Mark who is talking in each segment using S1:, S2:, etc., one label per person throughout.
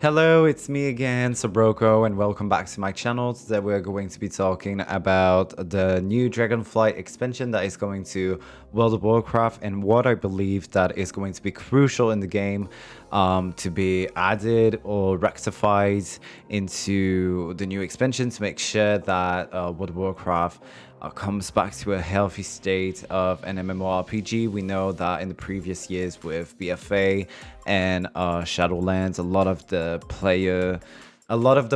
S1: Hello, it's me again, Sabroko, and welcome back to my channel. Today we're going to be talking about the new Dragonflight expansion that is going to World of Warcraft and what I believe that is going to be crucial in the game to be added or rectified into the new expansion to make sure that World of Warcraft comes back to a healthy state of an MMORPG. We know that in the previous years with BFA and Shadowlands, a lot of the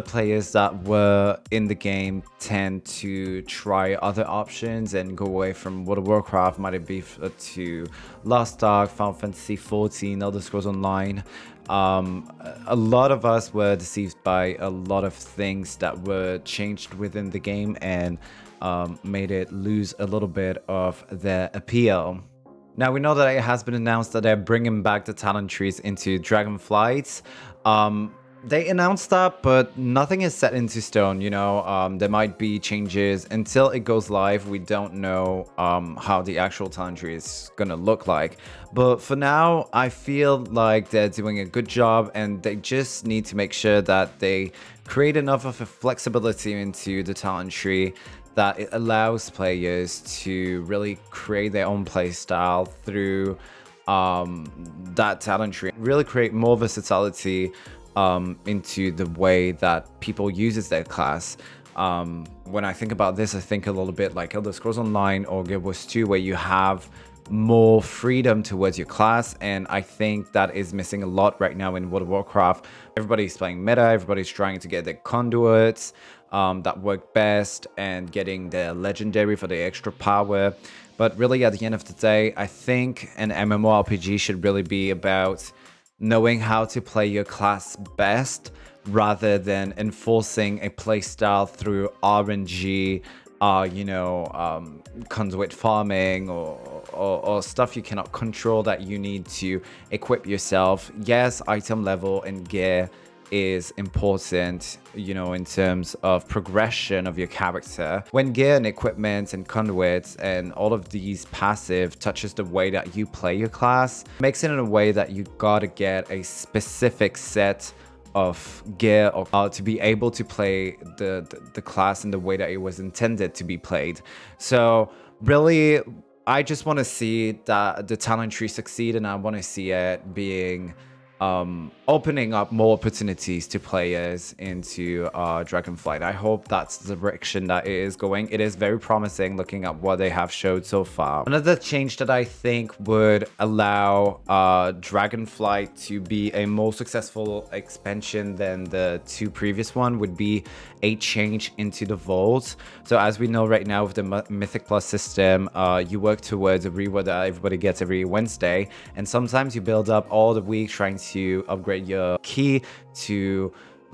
S1: players that were in the game tend to try other options and go away from World of Warcraft. Might it be to Lost Ark, Final Fantasy 14, Elder Scrolls Online. A lot of us were deceived by a lot of things that were changed within the game and made it lose a little bit of their appeal. Now, we know that it has been announced that they're bringing back the talent trees into Dragonflight. They announced that, but nothing is set into stone. There might be changes until it goes live. We don't know how the actual talent tree is gonna look like. But for now, I feel like they're doing a good job, and they just need to make sure that they create enough of a flexibility into the talent tree that it allows players to really create their own play style through that talent tree. Really create more versatility into the way that people uses their class. When I think about this, I think a little bit like Elder Scrolls Online or Guild Wars 2, where you have more freedom towards your class, and I think that is missing a lot right now in World of Warcraft. Everybody's playing meta, everybody's trying to get their conduits that work best and getting their legendary for the extra power. But really, at the end of the day, I think an MMORPG should really be about knowing how to play your class best rather than enforcing a playstyle through RNG, conduit farming or stuff you cannot control that you need to equip yourself. Yes, item level and gear is important, in terms of progression of your character. When gear and equipment and conduits and all of these passive touches the way that you play your class, makes it in a way that you gotta get a specific set of gear or to be able to play the class in the way that it was intended to be played. So really, I just want to see that the talent tree succeed, and I want to see it being opening up more opportunities to players into Dragonflight. I hope that's the direction that it is going. It is very promising looking at what they have showed so far. Another change that I think would allow Dragonflight to be a more successful expansion than the two previous one would be a change into the vault. So as we know right now with the Mythic Plus system, you work towards a reward that everybody gets every Wednesday, and sometimes you build up all the week trying to upgrade your key to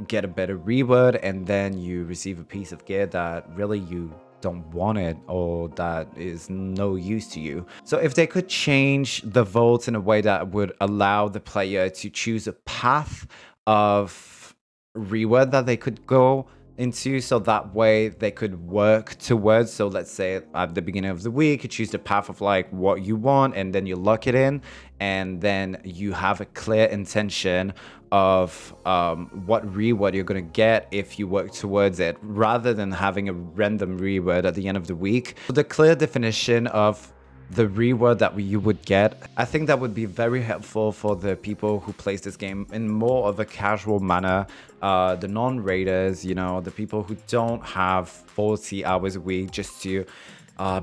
S1: get a better reward, and then you receive a piece of gear that really you don't want it or that is no use to you. So if they could change the vault in a way that would allow the player to choose a path of reward that they could go into, so that way they could work towards. So let's say at the beginning of the week you choose the path of like what you want, and then you lock it in, and then you have a clear intention of what reward you're going to get if you work towards it, rather than having a random reward at the end of the week. The clear definition of the reward that you would get, I think that would be very helpful for the people who plays this game in more of a casual manner, the non-raiders, the people who don't have 40 hours a week just to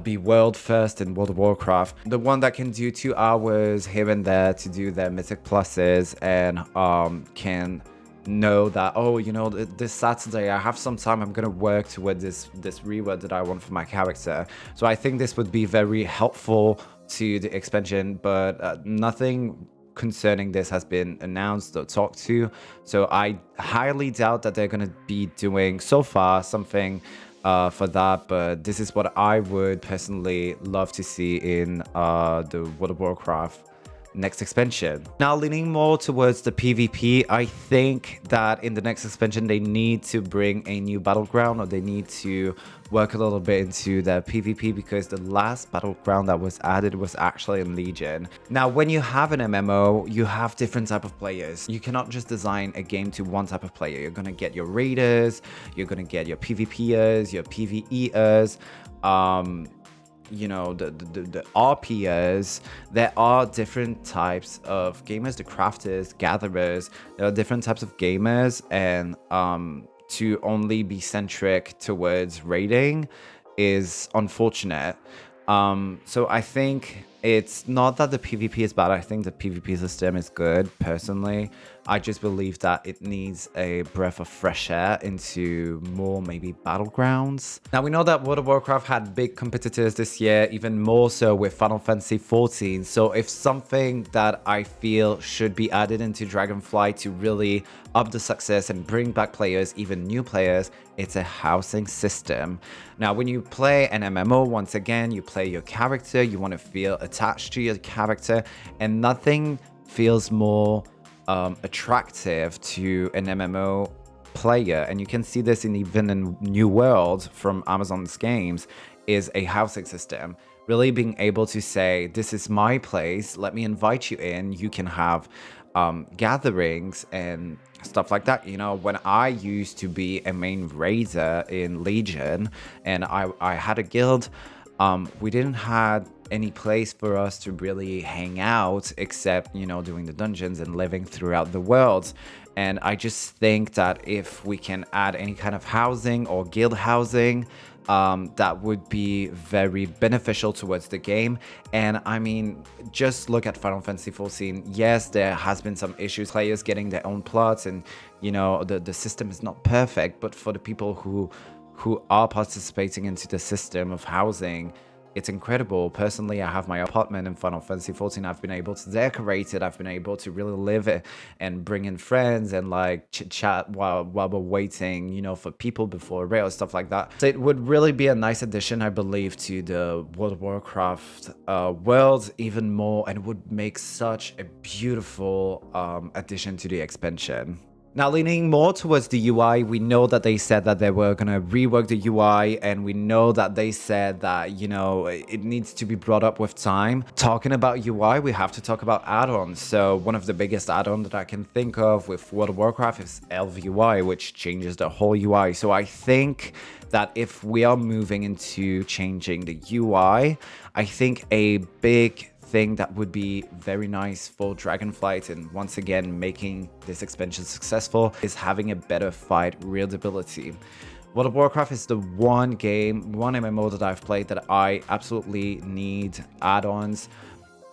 S1: be world first in World of Warcraft. The one that can do 2 hours here and there to do their Mythic Pluses and can know that, this Saturday I have some time, I'm gonna work toward this reward that I want for my character. So I think this would be very helpful to the expansion, but nothing concerning this has been announced or talked to, so I highly doubt that they're gonna be doing so far something for that. But this is what I would personally love to see in the World of Warcraft next expansion. Now, leaning more towards the PvP, I think that in the next expansion they need to bring a new battleground, or they need to work a little bit into the PvP, because the last battleground that was added was actually in Legion. Now, when you have an MMO, you have different type of players. You cannot just design a game to one type of player. You're gonna get your raiders, you're gonna get your PvPers, your PvEers, you know, the RPers. There are different types of gamers, the crafters, gatherers. There are different types of gamers, and to only be centric towards raiding is unfortunate. So I think it's not that the PvP is bad. I think the PvP system is good, personally. I just believe that it needs a breath of fresh air into more maybe battlegrounds. Now, we know that World of Warcraft had big competitors this year, even more so with Final Fantasy XIV. So if something that I feel should be added into Dragonflight to really up the success and bring back players, even new players, it's a housing system. Now, when you play an MMO, once again, you play your character, you want to feel attached to your character, and nothing feels more attractive to an MMO player, and you can see this even in New World from Amazon's games, is a housing system. Really being able to say, this is my place, let me invite you in, you can have gatherings and stuff like that. You know, when I used to be a main raider in Legion and I had a guild, we didn't have any place for us to really hang out except, you know, doing the dungeons and living throughout the world. And I just think that if we can add any kind of housing or guild housing, that would be very beneficial towards the game. And I mean, just look at Final Fantasy XIV. Yes, there has been some issues, players getting their own plots, and you know, the system is not perfect, but for the people who are participating into the system of housing, it's incredible. Personally, I have my apartment in Final Fantasy XIV. I've been able to decorate it. I've been able to really live it and bring in friends and like chit chat while we're waiting, you know, for people before a raid or stuff like that. So it would really be a nice addition, I believe, to the World of Warcraft world even more, and it would make such a beautiful addition to the expansion. Now, leaning more towards the UI, we know that they said that they were going to rework the UI, and we know that they said that, you know, it needs to be brought up with time. Talking about UI, we have to talk about add-ons. So one of the biggest add-ons that I can think of with World of Warcraft is ElvUI, which changes the whole UI. So I think that if we are moving into changing the UI, I think a big thing that would be very nice for Dragonflight, and once again making this expansion successful, is having a better fight readability. World of Warcraft is the one game, one MMO that I've played that I absolutely need add-ons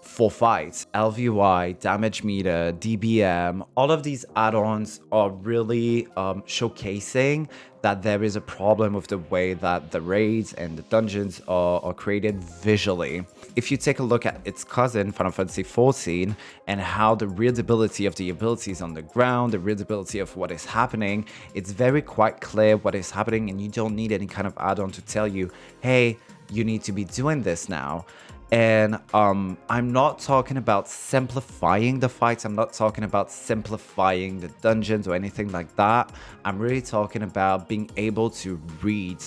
S1: for fights. LVUI, damage meter, DBM, all of these add-ons are really showcasing that there is a problem with the way that the raids and the dungeons are created visually. If you take a look at its cousin, Final Fantasy XIV, and how the readability of the abilities on the ground, the readability of what is happening, it's very quite clear what is happening, and you don't need any kind of add-on to tell you, hey, you need to be doing this now. And I'm not talking about simplifying the fights. I'm not talking about simplifying the dungeons or anything like that. I'm really talking about being able to read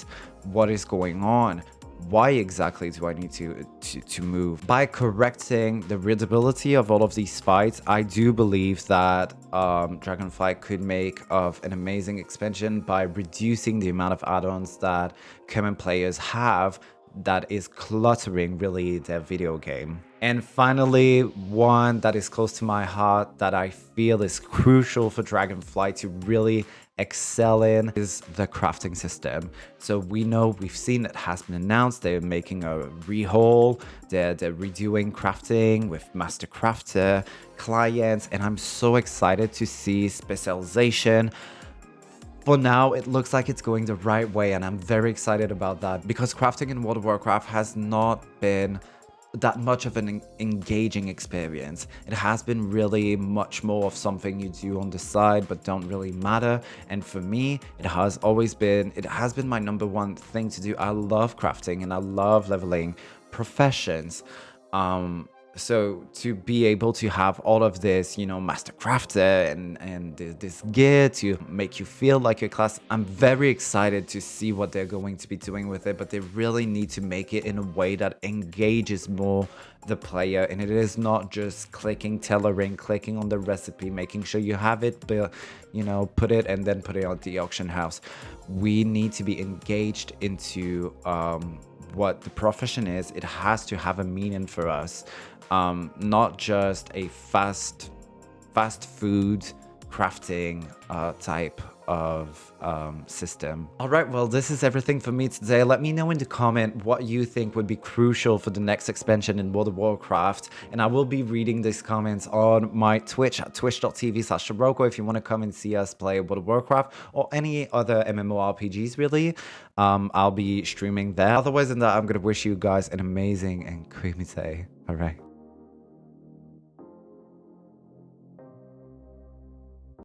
S1: what is going on. Why exactly do I need to move? By correcting the readability of all of these fights, I do believe that Dragonflight could make of an amazing expansion by reducing the amount of add-ons that current players have that is cluttering really their video game. And finally, one that is close to my heart that I feel is crucial for Dragonflight to really excel in is the crafting system. So we know, we've seen it has been announced, they're making a rehaul, they're redoing crafting with Master Crafter clients, and I'm so excited to see specialization. For now, it looks like it's going the right way, and I'm very excited about that, because crafting in World of Warcraft has not been that much of an engaging experience. It has been really much more of something you do on the side but don't really matter. And for me, it has been my number one thing to do. I love crafting and I love leveling professions. So to be able to have all of this, you know, master crafter and this gear to make you feel like your class, I'm very excited to see what they're going to be doing with it, but they really need to make it in a way that engages more the player, and it is not just clicking, tailoring, clicking on the recipe, making sure you have it, but you know, put it and then put it on the auction house. We need to be engaged into what the profession is. It has to have a meaning for us, not just a fast food crafting type of system. All right, well, this is everything for me today. Let me know in the comment what you think would be crucial for the next expansion in World of Warcraft, and I will be reading these comments on my Twitch at twitch.tv/Sirocco if you want to come and see us play World of Warcraft or any other MMORPGs really. I'll be streaming there. Otherwise than that, I'm gonna wish you guys an amazing and creamy day. All right.